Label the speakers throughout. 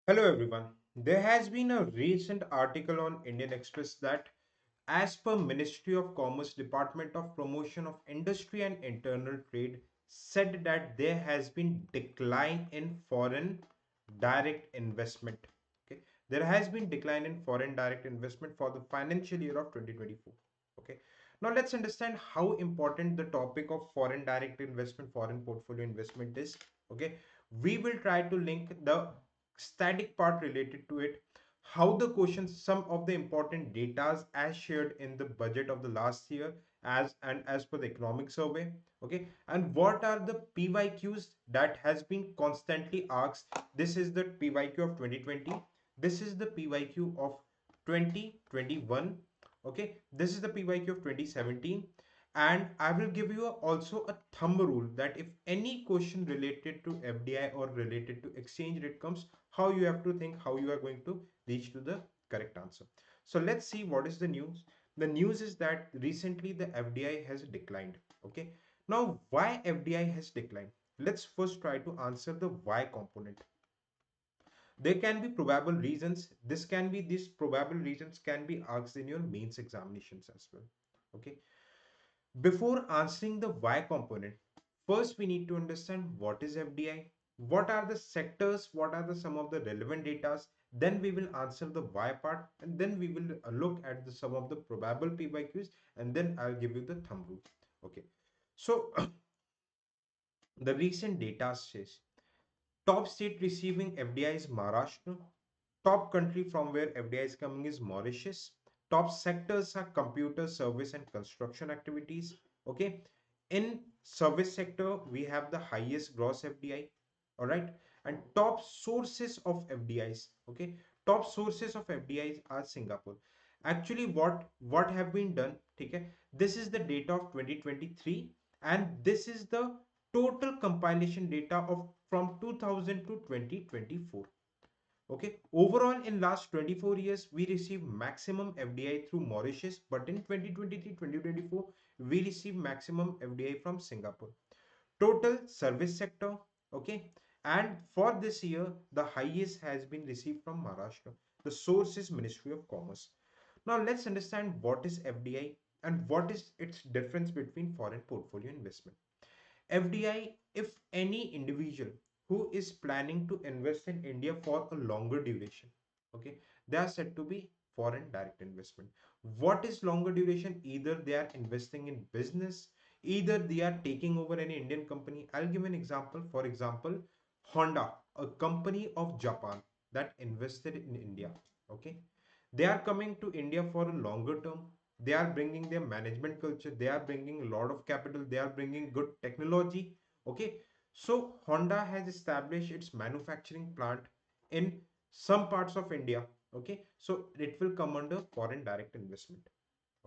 Speaker 1: Hello everyone. There has been a recent article on Indian Express that as per Ministry of Commerce Department of Promotion of Industry and Internal Trade said that there has been decline in foreign direct investment. Okay. There has been decline in foreign direct investment for the financial year of 2024. Okay. Now let's understand how important the topic of foreign direct investment, foreign portfolio investment is. Okay. We will try to link the static part related to it, how the questions, some of the important data as shared in the budget of the last year as per the economic survey. Okay, and what are the pyqs that has been constantly asked. This is the pyq of 2020, this is the pyq of 2021. Okay, this is the pyq of 2017, and I will give you also a thumb rule that if any question related to FDI or related to exchange rate comes, how you have to think, how you are going to reach to the correct answer. So let's see what is the news. The news is that recently the FDI has declined. Okay. Now, why FDI has declined? Let's first try to answer the why component. There can be probable reasons. These probable reasons can be asked in your mains examinations as well. Okay. Before answering the why component, first we need to understand what is FDI, what are the sectors, what are the some of the relevant data. Then we will answer the why part, and then we will look at the some of the probable PYQs, and then I'll give you the thumb rule. Okay, so the recent data says top state receiving FDI is Maharashtra. Top country from where FDI is coming is Mauritius. Top sectors are computer, service, and construction activities. Okay. In service sector, we have the highest gross FDI. All right. And top sources of FDIs. Okay. Top sources of FDIs are Singapore. Actually, what have been done? Okay. This is the data of 2023, and this is the total compilation data of from 2000 to 2024. Okay, overall in last 24 years we received maximum FDI through Mauritius, but in 2023-2024 we received maximum FDI from Singapore. Total service sector, okay, and for this year the highest has been received from Maharashtra. The source is Ministry of Commerce. Now let's understand what is FDI and what is its difference between foreign portfolio investment. FDI, if any individual who is planning to invest in India for a longer duration, okay, they are said to be foreign direct investment. What is longer duration? Either they are investing in business, either they are taking over any Indian company. I'll give an example. For example, Honda, a company of Japan that invested in India, okay, they are coming to India for a longer term. They are bringing their management culture, they are bringing a lot of capital, they are bringing good technology. Okay, so Honda has established its manufacturing plant in some parts of India. Okay, so it will come under foreign direct investment.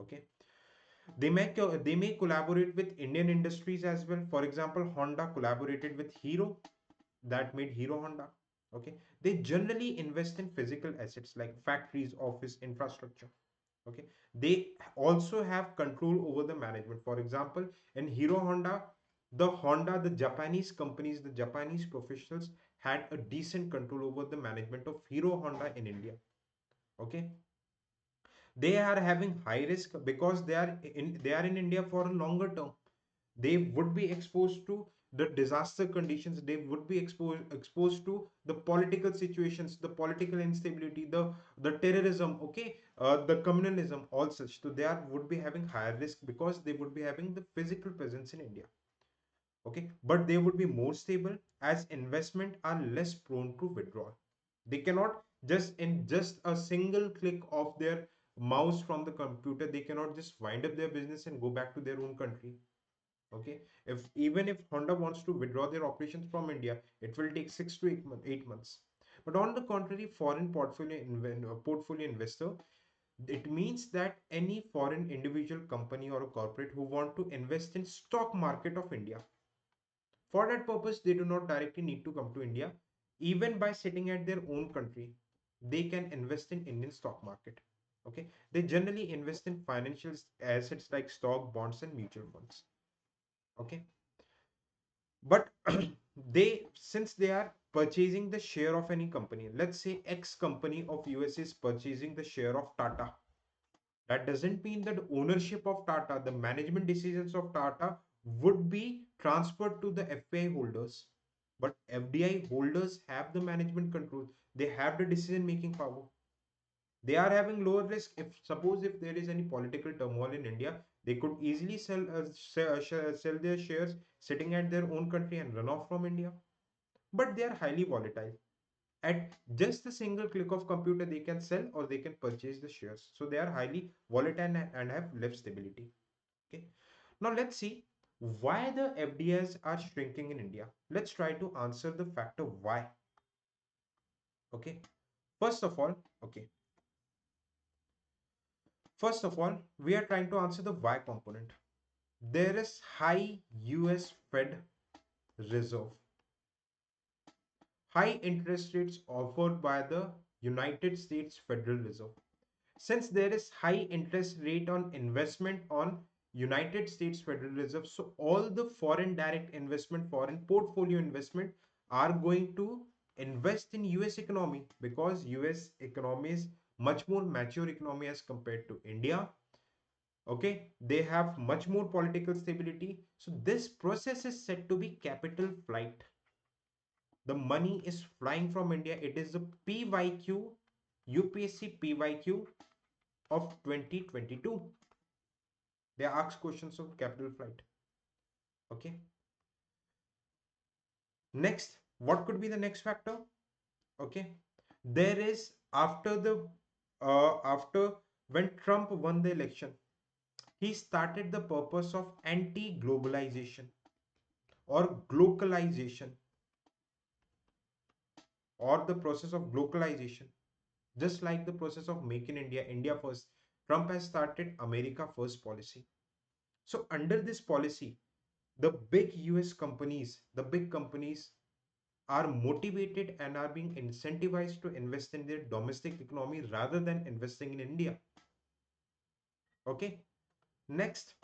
Speaker 1: Okay, they may collaborate with Indian industries as well. For example, Honda collaborated with Hero, that made Hero Honda. Okay, they generally invest in physical assets like factories, office, infrastructure. Okay, they also have control over the management. For example, in Hero Honda, the Japanese companies, the Japanese professionals had a decent control over the management of Hero Honda in India. Okay, they are having high risk because they are in India for a longer term. They would be exposed to the disaster conditions, they would be exposed to the political situations, the political instability, the terrorism. Okay, the communalism, all such. So they are would be having higher risk because they would be having the physical presence in India. Okay, but they would be more stable as investment are less prone to withdrawal. They cannot just a single click of their mouse from the computer, they cannot just wind up their business and go back to their own country. Okay, if even if Honda wants to withdraw their operations from India, it will take 6 to 8 months. But on the contrary, foreign portfolio investor, it means that any foreign individual company or a corporate who want to invest in stock market of India, for that purpose they do not directly need to come to India. Even by sitting at their own country, they can invest in Indian stock market. Okay, they generally invest in financial assets like stock, bonds, and mutual funds. Okay, but they since they are purchasing the share of any company. Let's say X company of US is purchasing the share of Tata. That doesn't mean that ownership of Tata, the management decisions of Tata would be transferred to the FDI holders. But FDI holders have the management control. They have the decision making power. They are having lower risk. If suppose if there is any political turmoil in India, they could easily sell their shares sitting at their own country and run off from India. But they are highly volatile. At just a single click of computer, they can sell or they can purchase the shares. So they are highly volatile and have less stability. Okay. Now let's see why the FDIs are shrinking in India. Let's try to answer the factor why. Okay. First of all, okay. First of all, we are trying to answer the why component. There is high US Fed Reserve, high interest rates offered by the United States Federal Reserve. Since there is high interest rate on investment on United States Federal Reserve, so all the foreign direct investment, foreign portfolio investment are going to invest in US economy because US economy is much more mature economy as compared to India. Okay, they have much more political stability. So this process is said to be capital flight. The money is flying from India. It is the PYQ, UPSC PYQ of 2022. They ask questions of capital flight. Okay. Next, what could be the next factor? Okay. There is after when Trump won the election, he started the purpose of anti-globalization or globalization or the process of globalization. Just like the process of Make in India, India first, Trump has started America first policy. So under this policy, the big US companies, the big companies are motivated and are being incentivized to invest in their domestic economy rather than investing in India. Okay. Next,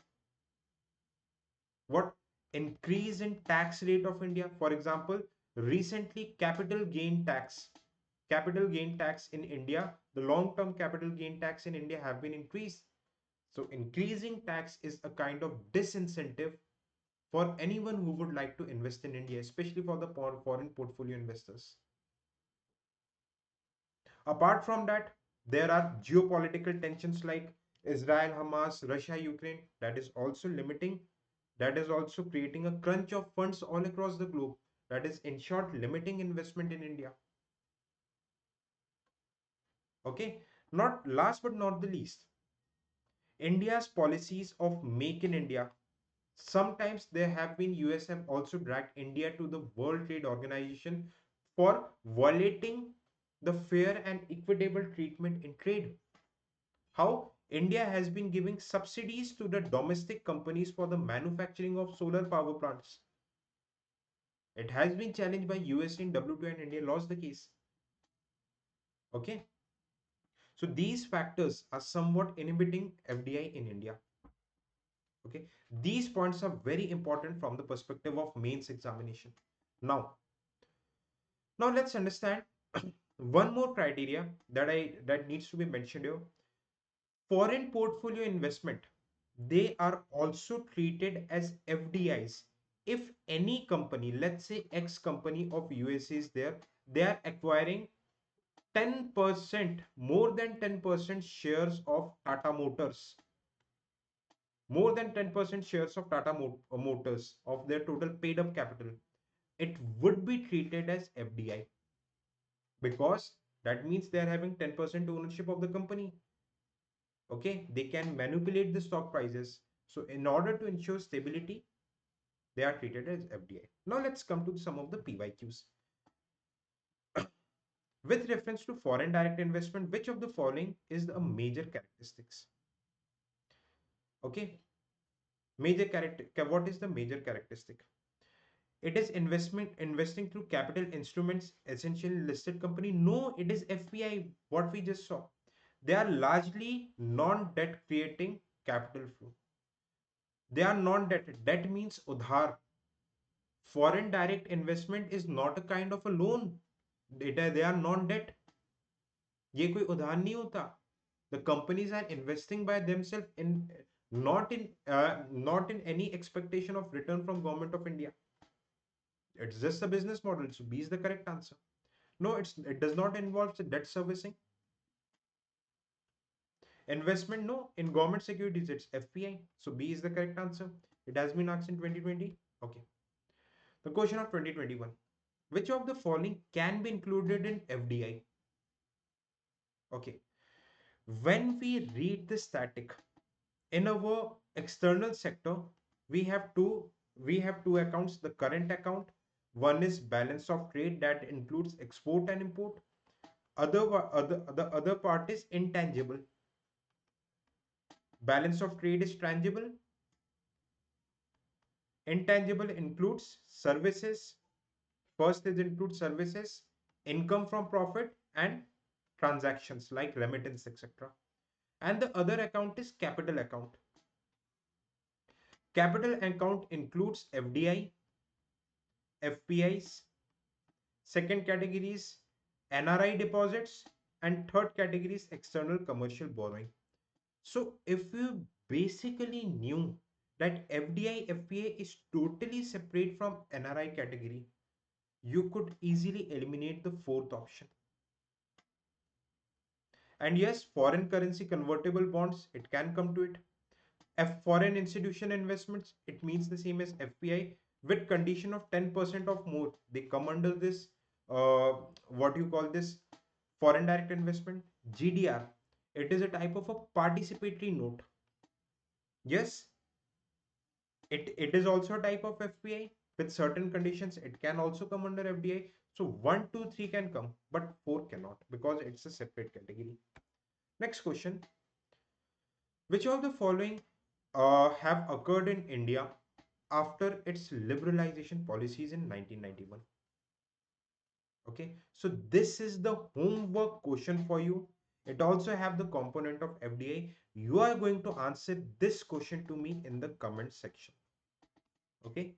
Speaker 1: what increase in tax rate of India? For example, recently capital gain tax in India, the long-term capital gain tax in India have been increased. So increasing tax is a kind of disincentive for anyone who would like to invest in India, especially for the foreign portfolio investors. Apart from that, there are geopolitical tensions like Israel, Hamas, Russia, Ukraine, that is also limiting, that is also creating a crunch of funds all across the globe. That is, in short, limiting investment in India. Okay, not last but not the least, India's policies of Make in India. Sometimes there have been US have also dragged India to the World Trade Organization for violating the fair and equitable treatment in trade. How India has been giving subsidies to the domestic companies for the manufacturing of solar power plants. It has been challenged by US in WTO and India lost the case. Okay. So these factors are somewhat inhibiting FDI in India. Okay. These points are very important from the perspective of mains examination. Now, now let's understand one more criteria that needs to be mentioned here. Foreign portfolio investment, they are also treated as FDIs. If any company, let's say X company of US is there, they are acquiring 10%, more than 10% shares of Tata Motors, more than 10% shares of Motors of their total paid up capital, it would be treated as FDI because that means they are having 10% ownership of the company. Okay, they can manipulate the stock prices. So in order to ensure stability, they are treated as FDI. Now let's come to some of the PYQs. With reference to foreign direct investment, which of the following is a major characteristics? Okay, major character. What is the major characteristic? It is investing through capital instruments, essentially listed company. No, it is FPI. What we just saw, they are largely non-debt creating capital flow. They are non-debt. Debt means udhar. Foreign direct investment is not a kind of a loan. They are non-debt. ये कोई उधार नहीं होता. The companies are investing by themselves in not in any expectation of return from government of India. It's just a business model. So B is the correct answer. No, it does not involve the debt servicing. Investment, no. In government securities, it's FPI. So B is the correct answer. It has been asked in 2020. Okay. The question of 2021. Which of the following can be included in FDI? Okay. When we read the static in our external sector, we have two accounts. The current account, one is balance of trade that includes export and import. The other part is intangible. Balance of trade is tangible. Intangible includes services. First is includes services, income from profit, and transactions like remittance, etc. And the other account is capital account. Capital account includes FDI, FPIs. Second category is NRI deposits, and third category is external commercial borrowing. So if you basically knew that FDI, FPA is totally separate from NRI category, you could easily eliminate the fourth option. And yes, foreign currency convertible bonds, it can come to it. Foreign institution investments, it means the same as FPI with condition of 10% of more. They come under this, what you call this, foreign direct investment. GDR, it is a type of a participatory note. Yes, it is also a type of FPI with certain conditions. It can also come under FDI. So 1, 2, 3 can come, but 4 cannot because it's a separate category. Next question. Which of the following have occurred in India after its liberalization policies in 1991? Okay, so this is the homework question for you. It also have the component of FDI. You are going to answer this question to me in the comment section. Okay,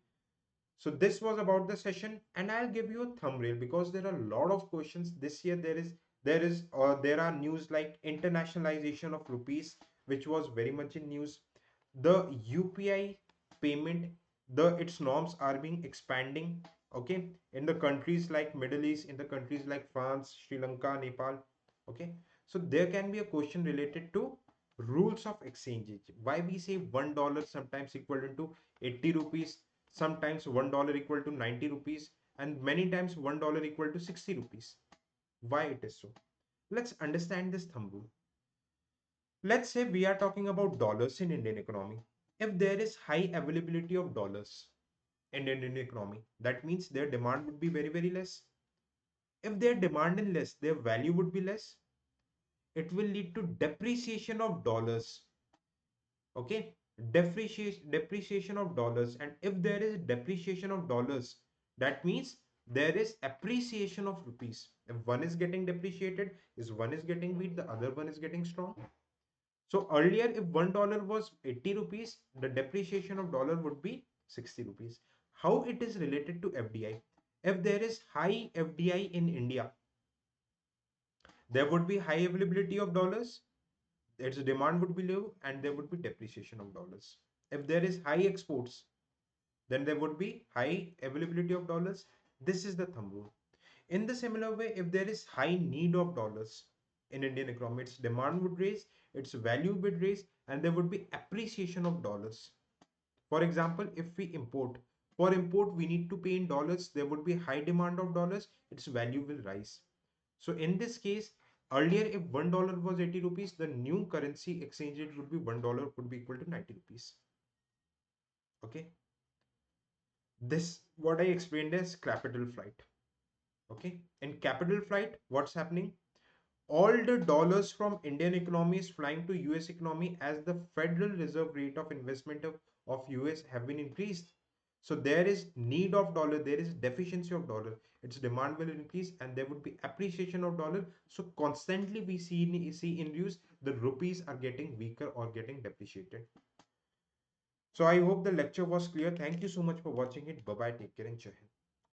Speaker 1: so this was about the session, and I'll give you a thumbnail because there are a lot of questions this year. There are news like internationalization of rupees, which was very much in news. The UPI payment, the its norms are being expanding. Okay, in the countries like Middle East, in the countries like France, Sri Lanka, Nepal. Okay, so there can be a question related to rules of exchange. Why we say $1 sometimes equal to 80 rupees, sometimes $1 equal to 90 rupees, and many times $1 equal to 60 rupees. Why it is so? Let's understand this thumb rule. Let's say we are talking about dollars in Indian economy. If there is high availability of dollars in Indian economy, that means their demand would be very, very less. If their demand is less, their value would be less. It will lead to depreciation of dollars. Okay, depreciation of dollars. And if there is depreciation of dollars, that means there is appreciation of rupees. If one is getting depreciated, is one is getting weak, the other one is getting strong. So earlier, if $1 was 80 rupees, the depreciation of dollar would be 60 rupees. How it is related to FDI? If there is high FDI in India, there would be high availability of dollars, its demand would be low, and there would be depreciation of dollars. If there is high exports, then there would be high availability of dollars. This is the thumb rule. In the similar way, if there is high need of dollars in Indian economy, its demand would raise, its value would raise, and there would be appreciation of dollars. For example, if we import, for import we need to pay in dollars, there would be high demand of dollars, its value will rise. So in this case, earlier if $1 was 80 rupees, the new currency exchange rate would be $1 would be equal to 90 rupees. Okay. This what I explained as capital flight. Okay. In capital flight, what's happening? All the dollars from Indian economy is flying to US economy as the Federal Reserve rate of investment of US have been increased. So there is need of dollar, there is deficiency of dollar. Its demand will increase and there would be appreciation of dollar. So constantly we see in news the rupees are getting weaker or getting depreciated. So I hope the lecture was clear. Thank you so much for watching it. Bye bye. Take care and Jai Hind.